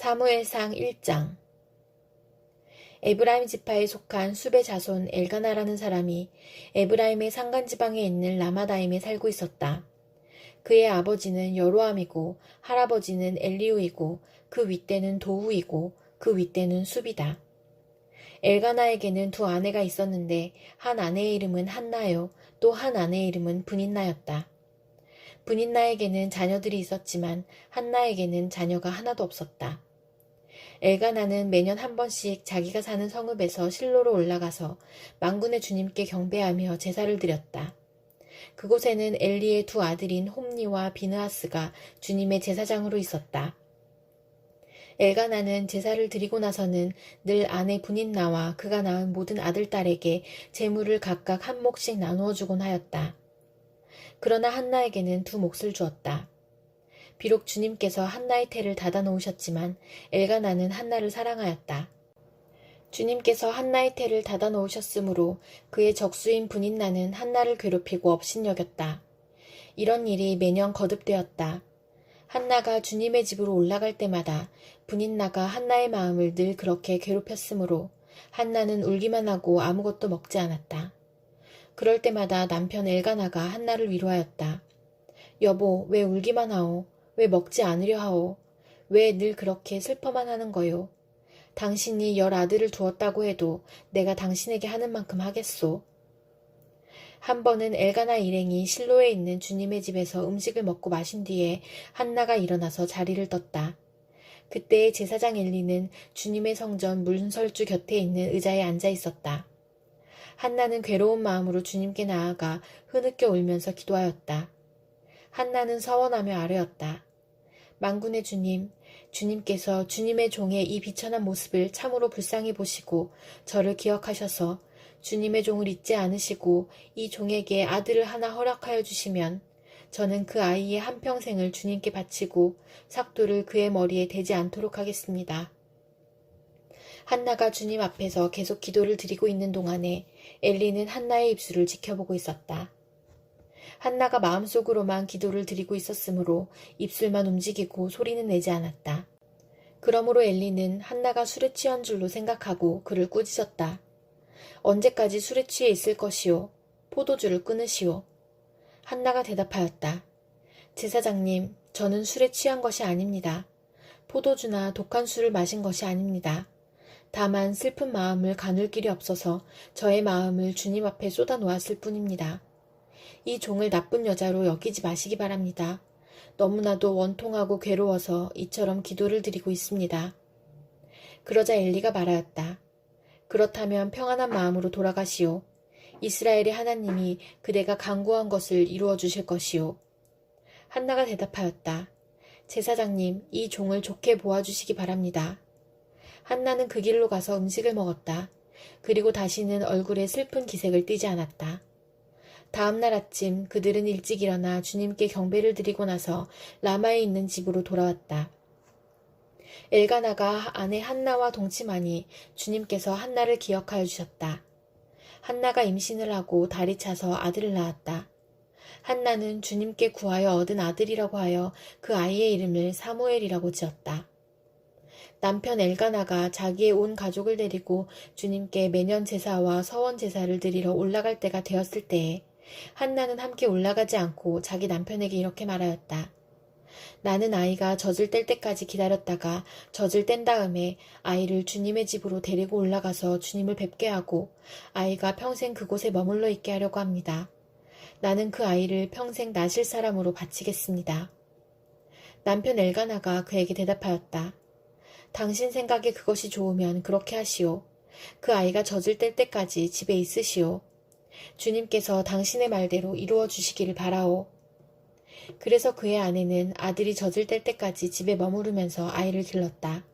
사무엘상 1장. 에브라임 지파에 속한 수베 자손 엘가나라는 사람이 에브라임의 산간지방에 있는 라마다임에 살고 있었다. 그의 아버지는 여로함이고 할아버지는 엘리우이고 그 윗대는 도후이고 그 윗대는 수비다. 엘가나에게는 두 아내가 있었는데 한 아내의 이름은 한나요, 또 한 아내의 이름은 브닌나였다. 브닌나에게는 자녀들이 있었지만 한나에게는 자녀가 하나도 없었다. 엘가나는 매년 한 번씩 자기가 사는 성읍에서 실로로 올라가서 만군의 주님께 경배하며 제사를 드렸다. 그곳에는 엘리의 두 아들인 홈니와 비느하스가 주님의 제사장으로 있었다. 엘가나는 제사를 드리고 나서는 늘 아내 브닌나와 그가 낳은 모든 아들딸에게 제물을 각각 한 몫씩 나누어 주곤 하였다. 그러나 한나에게는 두 몫을 주었다. 비록 주님께서 한나의 태를 닫아 놓으셨지만 엘가나는 한나를 사랑하였다. 주님께서 한나의 태를 닫아 놓으셨으므로 그의 적수인 브닌나는 한나를 괴롭히고 업신여겼다. 이런 일이 매년 거듭되었다. 한나가 주님의 집으로 올라갈 때마다 브닌나가 한나의 마음을 늘 그렇게 괴롭혔으므로 한나는 울기만 하고 아무것도 먹지 않았다. 그럴 때마다 남편 엘가나가 한나를 위로하였다. 여보, 왜 울기만 하오? 왜 먹지 않으려 하오? 왜 늘 그렇게 슬퍼만 하는 거요? 당신이 10아들을 두었다고 해도 내가 당신에게 하는 만큼 하겠소. 한 번은 엘가나 일행이 실로에 있는 주님의 집에서 음식을 먹고 마신 뒤에 한나가 일어나서 자리를 떴다. 그때 제사장 엘리는 주님의 성전 문설주 곁에 있는 의자에 앉아 있었다. 한나는 괴로운 마음으로 주님께 나아가 흐느껴 울면서 기도하였다. 한나는 서원하며 아뢰었다. 만군의 주님, 주님께서 주님의 종의 이 비천한 모습을 참으로 불쌍히 보시고 저를 기억하셔서 주님의 종을 잊지 않으시고 이 종에게 아들을 하나 허락하여 주시면 저는 그 아이의 한평생을 주님께 바치고 삭도를 그의 머리에 대지 않도록 하겠습니다. 한나가 주님 앞에서 계속 기도를 드리고 있는 동안에 엘리는 한나의 입술을 지켜보고 있었다. 한나가 마음속으로만 기도를 드리고 있었으므로 입술만 움직이고 소리는 내지 않았다. 그러므로 엘리는 한나가 술에 취한 줄로 생각하고 그를 꾸짖었다. 언제까지 술에 취해 있을 것이오? 포도주를 끊으시오. 한나가 대답하였다. 제사장님, 저는 술에 취한 것이 아닙니다. 포도주나 독한 술을 마신 것이 아닙니다. 다만 슬픈 마음을 가눌 길이 없어서 저의 마음을 주님 앞에 쏟아 놓았을 뿐입니다. 이 종을 나쁜 여자로 여기지 마시기 바랍니다. 너무나도 원통하고 괴로워서 이처럼 기도를 드리고 있습니다. 그러자 엘리가 말하였다. 그렇다면 평안한 마음으로 돌아가시오. 이스라엘의 하나님이 그대가 간구한 것을 이루어 주실 것이오. 한나가 대답하였다. 제사장님, 이 종을 좋게 보아주시기 바랍니다. 한나는 그 길로 가서 음식을 먹었다. 그리고 다시는 얼굴에 슬픈 기색을 띠지 않았다. 다음 날 아침 그들은 일찍 일어나 주님께 경배를 드리고 나서 라마에 있는 집으로 돌아왔다. 엘가나가 아내 한나와 동침하니 주님께서 한나를 기억하여 주셨다. 한나가 임신을 하고 달이 차서 아들을 낳았다. 한나는 주님께 구하여 얻은 아들이라고 하여 그 아이의 이름을 사무엘이라고 지었다. 남편 엘가나가 자기의 온 가족을 데리고 주님께 매년 제사와 서원 제사를 드리러 올라갈 때가 되었을 때에 한나는 함께 올라가지 않고 자기 남편에게 이렇게 말하였다. 나는 아이가 젖을 뗄 때까지 기다렸다가 젖을 뗀 다음에 아이를 주님의 집으로 데리고 올라가서 주님을 뵙게 하고 아이가 평생 그곳에 머물러 있게 하려고 합니다. 나는 그 아이를 평생 나실 사람으로 바치겠습니다. 남편 엘가나가 그에게 대답하였다. 당신 생각에 그것이 좋으면 그렇게 하시오. 그 아이가 젖을 뗄 때까지 집에 있으시오. 주님께서 당신의 말대로 이루어 주시기를 바라오. 그래서 그의 아내는 아들이 젖을 뗄 때까지 집에 머무르면서 아이를 길렀다.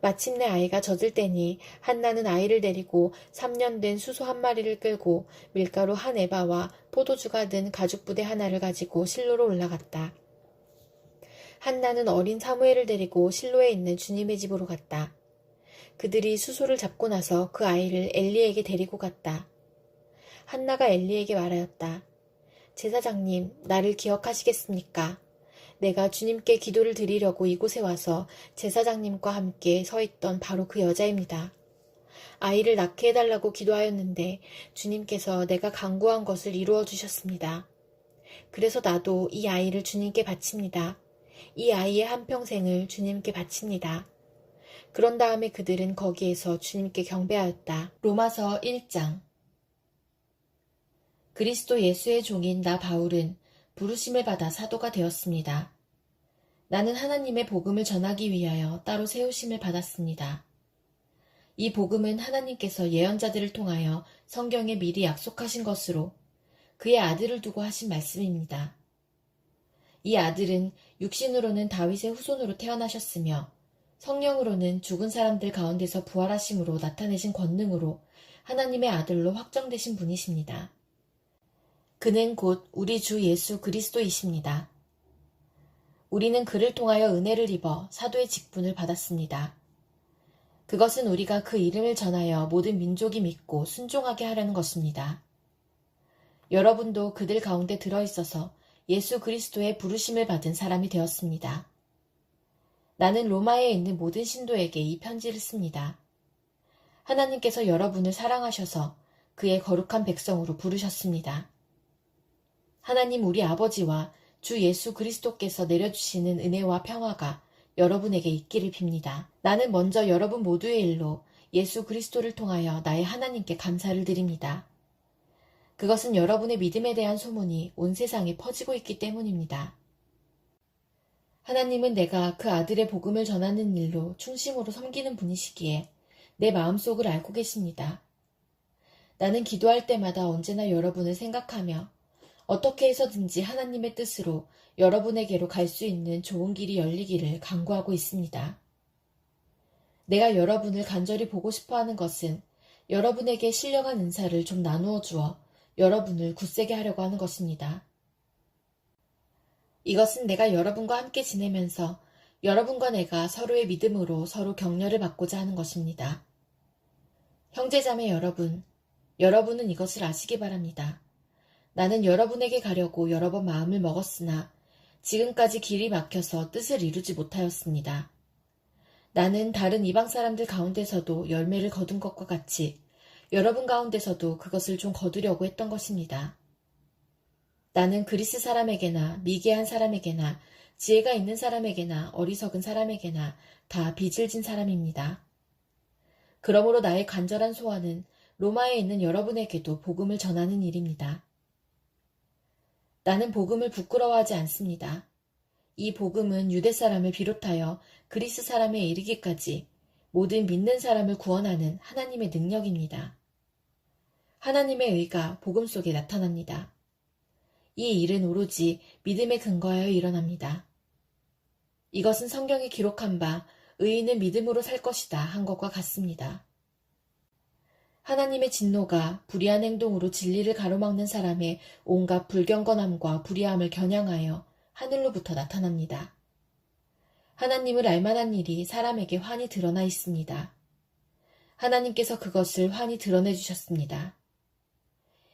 마침내 아이가 젖을 떼니 한나는 아이를 데리고 3년 된 수소 한 마리를 끌고 밀가루 한 에바와 포도주가 든 가죽 부대 하나를 가지고 실로로 올라갔다. 한나는 어린 사무엘을 데리고 실로에 있는 주님의 집으로 갔다. 그들이 수소를 잡고 나서 그 아이를 엘리에게 데리고 갔다. 한나가 엘리에게 말하였다. 제사장님, 나를 기억하시겠습니까? 내가 주님께 기도를 드리려고 이곳에 와서 제사장님과 함께 서 있던 바로 그 여자입니다. 아이를 낳게 해달라고 기도하였는데 주님께서 내가 간구한 것을 이루어 주셨습니다. 그래서 나도 이 아이를 주님께 바칩니다. 이 아이의 한평생을 주님께 바칩니다. 그런 다음에 그들은 거기에서 주님께 경배하였다. 로마서 1장. 그리스도 예수의 종인 나 바울은 부르심을 받아 사도가 되었습니다. 나는 하나님의 복음을 전하기 위하여 따로 세우심을 받았습니다. 이 복음은 하나님께서 예언자들을 통하여 성경에 미리 약속하신 것으로 그의 아들을 두고 하신 말씀입니다. 이 아들은 육신으로는 다윗의 후손으로 태어나셨으며 성령으로는 죽은 사람들 가운데서 부활하심으로 나타내신 권능으로 하나님의 아들로 확정되신 분이십니다. 그는 곧 우리 주 예수 그리스도이십니다. 우리는 그를 통하여 은혜를 입어 사도의 직분을 받았습니다. 그것은 우리가 그 이름을 전하여 모든 민족이 믿고 순종하게 하려는 것입니다. 여러분도 그들 가운데 들어있어서 예수 그리스도의 부르심을 받은 사람이 되었습니다. 나는 로마에 있는 모든 신도에게 이 편지를 씁니다. 하나님께서 여러분을 사랑하셔서 그의 거룩한 백성으로 부르셨습니다. 하나님 우리 아버지와 주 예수 그리스도께서 내려주시는 은혜와 평화가 여러분에게 있기를 빕니다. 나는 먼저 여러분 모두의 일로 예수 그리스도를 통하여 나의 하나님께 감사를 드립니다. 그것은 여러분의 믿음에 대한 소문이 온 세상에 퍼지고 있기 때문입니다. 하나님은 내가 그 아들의 복음을 전하는 일로 충심으로 섬기는 분이시기에 내 마음속을 알고 계십니다. 나는 기도할 때마다 언제나 여러분을 생각하며 어떻게 해서든지 하나님의 뜻으로 여러분에게로 갈 수 있는 좋은 길이 열리기를 간구하고 있습니다. 내가 여러분을 간절히 보고 싶어 하는 것은 여러분에게 신령한 은사를 좀 나누어 주어 여러분을 굳세게 하려고 하는 것입니다. 이것은 내가 여러분과 함께 지내면서 여러분과 내가 서로의 믿음으로 서로 격려를 받고자 하는 것입니다. 형제자매 여러분, 여러분은 이것을 아시기 바랍니다. 나는 여러분에게 가려고 여러 번 마음을 먹었으나 지금까지 길이 막혀서 뜻을 이루지 못하였습니다. 나는 다른 이방 사람들 가운데서도 열매를 거둔 것과 같이 여러분 가운데서도 그것을 좀 거두려고 했던 것입니다. 나는 그리스 사람에게나 미개한 사람에게나 지혜가 있는 사람에게나 어리석은 사람에게나 다 빚을 진 사람입니다. 그러므로 나의 간절한 소원은 로마에 있는 여러분에게도 복음을 전하는 일입니다. 나는 복음을 부끄러워하지 않습니다. 이 복음은 유대 사람을 비롯하여 그리스 사람에 이르기까지 모든 믿는 사람을 구원하는 하나님의 능력입니다. 하나님의 의가 복음 속에 나타납니다. 이 일은 오로지 믿음에 근거하여 일어납니다. 이것은 성경에 기록한 바 의인은 믿음으로 살 것이다 한 것과 같습니다. 하나님의 진노가 불의한 행동으로 진리를 가로막는 사람의 온갖 불경건함과 불의함을 겨냥하여 하늘로부터 나타납니다. 하나님을 알만한 일이 사람에게 환히 드러나 있습니다. 하나님께서 그것을 환히 드러내 주셨습니다.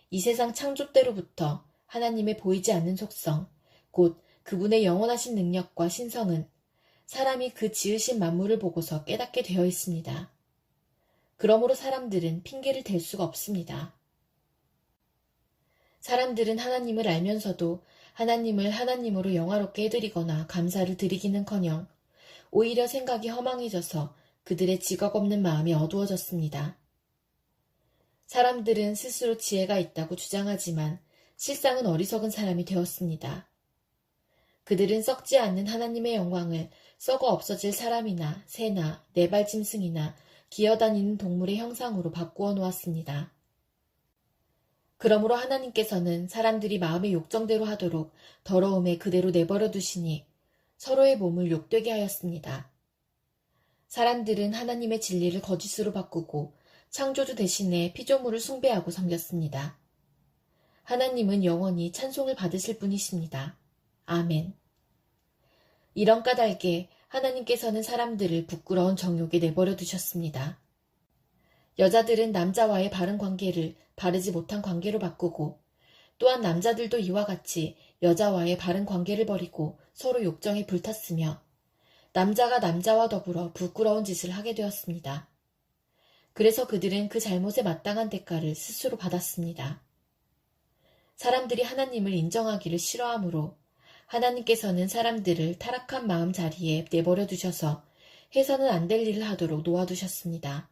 이 세상 창조 때로부터 하나님의 보이지 않는 속성, 곧 그분의 영원하신 능력과 신성은 사람이 그 지으신 만물을 보고서 깨닫게 되어 있습니다. 그러므로 사람들은 핑계를 댈 수가 없습니다. 사람들은 하나님을 알면서도 하나님을 하나님으로 영화롭게 해드리거나 감사를 드리기는커녕 오히려 생각이 허망해져서 그들의 지각 없는 마음이 어두워졌습니다. 사람들은 스스로 지혜가 있다고 주장하지만 실상은 어리석은 사람이 되었습니다. 그들은 썩지 않는 하나님의 영광을 썩어 없어질 사람이나 새나 네발짐승이나 기어다니는 동물의 형상으로 바꾸어 놓았습니다. 그러므로 하나님께서는 사람들이 마음의 욕정대로 하도록 더러움에 그대로 내버려 두시니 서로의 몸을 욕되게 하였습니다. 사람들은 하나님의 진리를 거짓으로 바꾸고 창조주 대신에 피조물을 숭배하고 섬겼습니다. 하나님은 영원히 찬송을 받으실 분이십니다. 아멘. 이런 까닭에 하나님께서는 사람들을 부끄러운 정욕에 내버려 두셨습니다. 여자들은 남자와의 바른 관계를 바르지 못한 관계로 바꾸고 또한 남자들도 이와 같이 여자와의 바른 관계를 버리고 서로 욕정에 불탔으며 남자가 남자와 더불어 부끄러운 짓을 하게 되었습니다. 그래서 그들은 그 잘못에 마땅한 대가를 스스로 받았습니다. 사람들이 하나님을 인정하기를 싫어하므로 하나님께서는 사람들을 타락한 마음 자리에 내버려 두셔서 해서는 안 될 일을 하도록 놓아두셨습니다.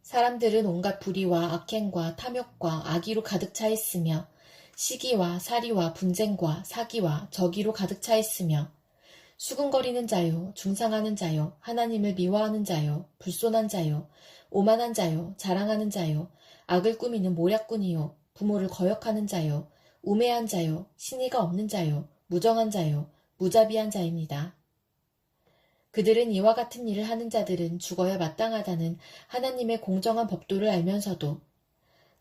사람들은 온갖 불의와 악행과 탐욕과 악의로 가득 차 있으며 시기와 살이와 분쟁과 사기와 적의로 가득 차 있으며 수군거리는 자요, 중상하는 자요, 하나님을 미워하는 자요, 불손한 자요, 오만한 자요, 자랑하는 자요, 악을 꾸미는 모략꾼이요, 부모를 거역하는 자요, 우매한 자요, 신의가 없는 자요, 무정한 자요, 무자비한 자입니다. 그들은 이와 같은 일을 하는 자들은 죽어야 마땅하다는 하나님의 공정한 법도를 알면서도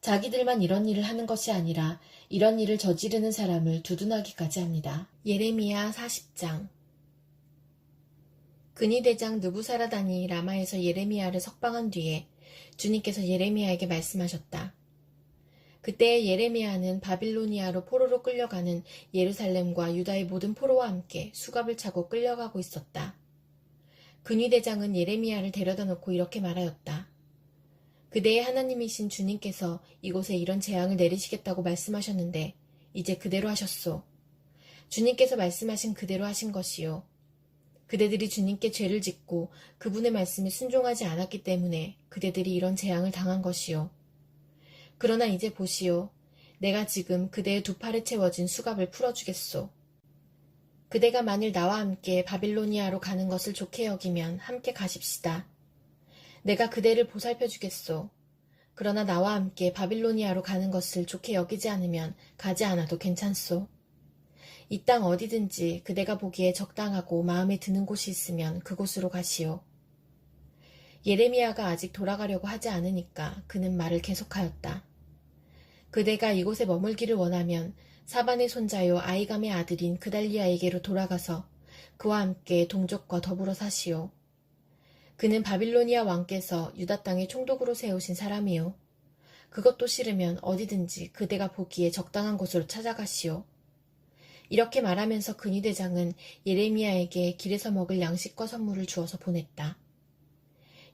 자기들만 이런 일을 하는 것이 아니라 이런 일을 저지르는 사람을 두둔하기까지 합니다. 예레미야 40장. 근위대장 느부사라단이 라마에서 예레미야를 석방한 뒤에 주님께서 예레미야에게 말씀하셨다. 그때 예레미야는 바빌로니아로 포로로 끌려가는 예루살렘과 유다의 모든 포로와 함께 수갑을 차고 끌려가고 있었다. 근위대장은 예레미야를 데려다 놓고 이렇게 말하였다. 그대의 하나님이신 주님께서 이곳에 이런 재앙을 내리시겠다고 말씀하셨는데 이제 그대로 하셨소. 주님께서 말씀하신 그대로 하신 것이요. 그대들이 주님께 죄를 짓고 그분의 말씀에 순종하지 않았기 때문에 그대들이 이런 재앙을 당한 것이요. 그러나 이제 보시오. 내가 지금 그대의 두 팔에 채워진 수갑을 풀어주겠소. 그대가 만일 나와 함께 바빌로니아로 가는 것을 좋게 여기면 함께 가십시다. 내가 그대를 보살펴 주겠소. 그러나 나와 함께 바빌로니아로 가는 것을 좋게 여기지 않으면 가지 않아도 괜찮소. 이 땅 어디든지 그대가 보기에 적당하고 마음에 드는 곳이 있으면 그곳으로 가시오. 예레미야가 아직 돌아가려고 하지 않으니까 그는 말을 계속하였다. 그대가 이곳에 머물기를 원하면 사반의 손자요 아이감의 아들인 그달리아에게로 돌아가서 그와 함께 동족과 더불어 사시오. 그는 바빌로니아 왕께서 유다 땅에 총독으로 세우신 사람이요. 그것도 싫으면 어디든지 그대가 보기에 적당한 곳으로 찾아가시오. 이렇게 말하면서 근위대장은 예레미야에게 길에서 먹을 양식과 선물을 주어서 보냈다.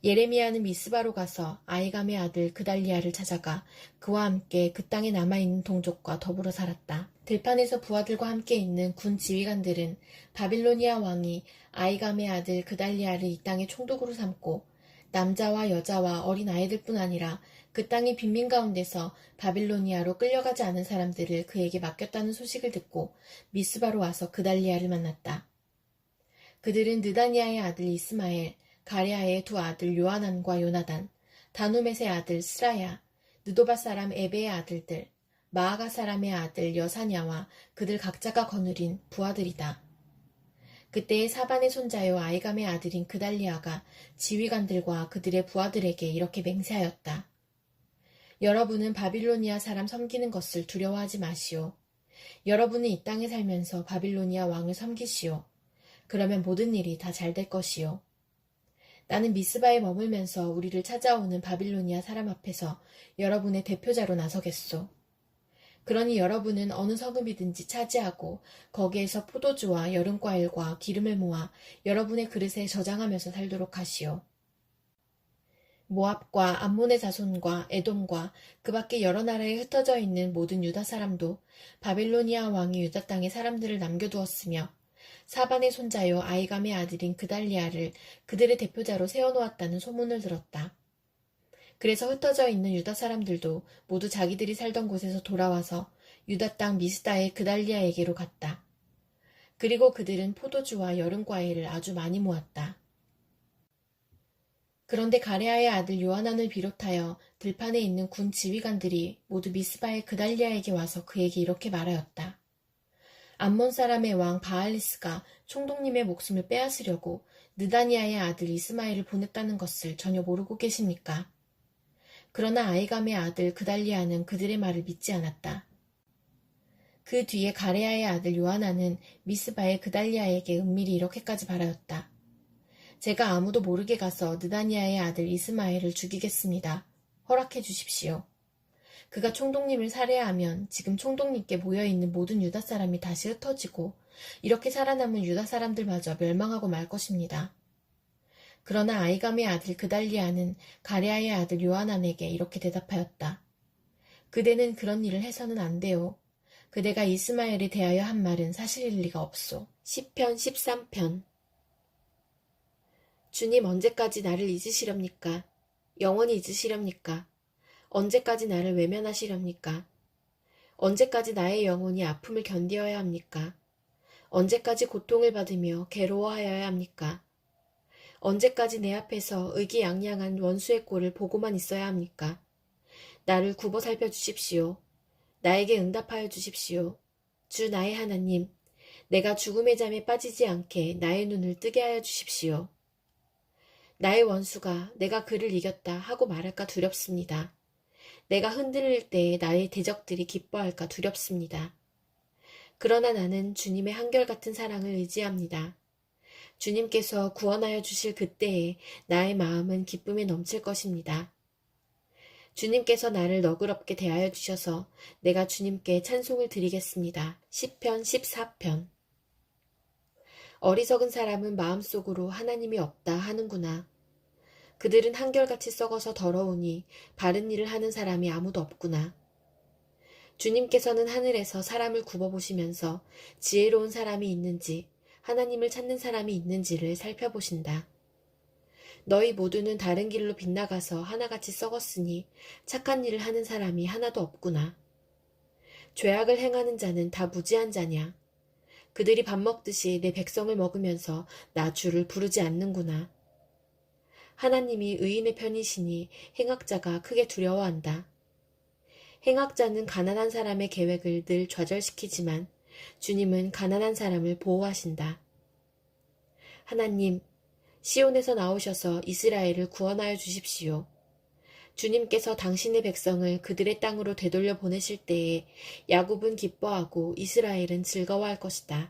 예레미야는 미스바로 가서 아이감의 아들 그달리아를 찾아가 그와 함께 그 땅에 남아있는 동족과 더불어 살았다. 들판에서 부하들과 함께 있는 군 지휘관들은 바빌로니아 왕이 아이감의 아들 그달리아를 이 땅의 총독으로 삼고 남자와 여자와 어린 아이들뿐 아니라 그 땅의 빈민 가운데서 바빌로니아로 끌려가지 않은 사람들을 그에게 맡겼다는 소식을 듣고 미스바로 와서 그달리아를 만났다. 그들은 느다니아의 아들 이스마엘, 가랴의 두 아들 요하난과 요나단, 다누멧의 아들 스라야, 느도바 사람 에베의 아들들, 마아가 사람의 아들 여사냐와 그들 각자가 거느린 부하들이다. 그때의 사반의 손자요 아이감의 아들인 그달리아가 지휘관들과 그들의 부하들에게 이렇게 맹세하였다. 여러분은 바빌로니아 사람 섬기는 것을 두려워하지 마시오. 여러분은 이 땅에 살면서 바빌로니아 왕을 섬기시오. 그러면 모든 일이 다 잘 될 것이오. 나는 미스바에 머물면서 우리를 찾아오는 바빌로니아 사람 앞에서 여러분의 대표자로 나서겠소. 그러니 여러분은 어느 성읍이든지 차지하고 거기에서 포도주와 여름과일과 기름을 모아 여러분의 그릇에 저장하면서 살도록 하시오. 모압과 암몬의 자손과 에돔과 그 밖에 여러 나라에 흩어져 있는 모든 유다 사람도 바빌로니아 왕이 유다 땅에 사람들을 남겨두었으며 사반의 손자요 아이감의 아들인 그달리아를 그들의 대표자로 세워놓았다는 소문을 들었다. 그래서 흩어져 있는 유다 사람들도 모두 자기들이 살던 곳에서 돌아와서 유다 땅 미스다의 그달리아에게로 갔다. 그리고 그들은 포도주와 여름과일을 아주 많이 모았다. 그런데 가레아의 아들 요하난을 비롯하여 들판에 있는 군 지휘관들이 모두 미스바의 그달리아에게 와서 그에게 이렇게 말하였다. 암몬 사람의 왕 바알리스가 총독님의 목숨을 빼앗으려고 느다니아의 아들 이스마엘을 보냈다는 것을 전혀 모르고 계십니까? 그러나 아이감의 아들 그달리아는 그들의 말을 믿지 않았다. 그 뒤에 가레아의 아들 요하나는 미스바의 그달리아에게 은밀히 이렇게까지 말하였다. 제가 아무도 모르게 가서 느다니아의 아들 이스마엘을 죽이겠습니다. 허락해 주십시오. 그가 총독님을 살해하면 지금 총독님께 모여있는 모든 유다 사람이 다시 흩어지고 이렇게 살아남은 유다 사람들마저 멸망하고 말 것입니다. 그러나 아이감의 아들 그달리아는 가레아의 아들 요하난에게 이렇게 대답하였다. 그대는 그런 일을 해서는 안 돼요. 그대가 이스마엘에 대하여 한 말은 사실일 리가 없소. 시편 13편. 주님, 언제까지 나를 잊으시렵니까? 영원히 잊으시렵니까? 언제까지 나를 외면하시렵니까? 언제까지 나의 영혼이 아픔을 견디어야 합니까? 언제까지 고통을 받으며 괴로워하여야 합니까? 언제까지 내 앞에서 의기양양한 원수의 꼴을 보고만 있어야 합니까? 나를 굽어 살펴주십시오. 나에게 응답하여 주십시오. 주 나의 하나님, 내가 죽음의 잠에 빠지지 않게 나의 눈을 뜨게 하여 주십시오. 나의 원수가 내가 그를 이겼다 하고 말할까 두렵습니다. 내가 흔들릴 때에 나의 대적들이 기뻐할까 두렵습니다. 그러나 나는 주님의 한결같은 사랑을 의지합니다. 주님께서 구원하여 주실 그때에 나의 마음은 기쁨에 넘칠 것입니다. 주님께서 나를 너그럽게 대하여 주셔서 내가 주님께 찬송을 드리겠습니다. 시편 14편. 어리석은 사람은 마음속으로 하나님이 없다 하는구나. 그들은 한결같이 썩어서 더러우니 바른 일을 하는 사람이 아무도 없구나. 주님께서는 하늘에서 사람을 굽어보시면서 지혜로운 사람이 있는지 하나님을 찾는 사람이 있는지를 살펴보신다. 너희 모두는 다른 길로 빗나가서 하나같이 썩었으니 착한 일을 하는 사람이 하나도 없구나. 죄악을 행하는 자는 다 무지한 자냐. 그들이 밥 먹듯이 내 백성을 먹으면서 나 주를 부르지 않는구나. 하나님이 의인의 편이시니 행악자가 크게 두려워한다. 행악자는 가난한 사람의 계획을 늘 좌절시키지만 주님은 가난한 사람을 보호하신다. 하나님, 시온에서 나오셔서 이스라엘을 구원하여 주십시오. 주님께서 당신의 백성을 그들의 땅으로 되돌려 보내실 때에 야곱은 기뻐하고 이스라엘은 즐거워할 것이다.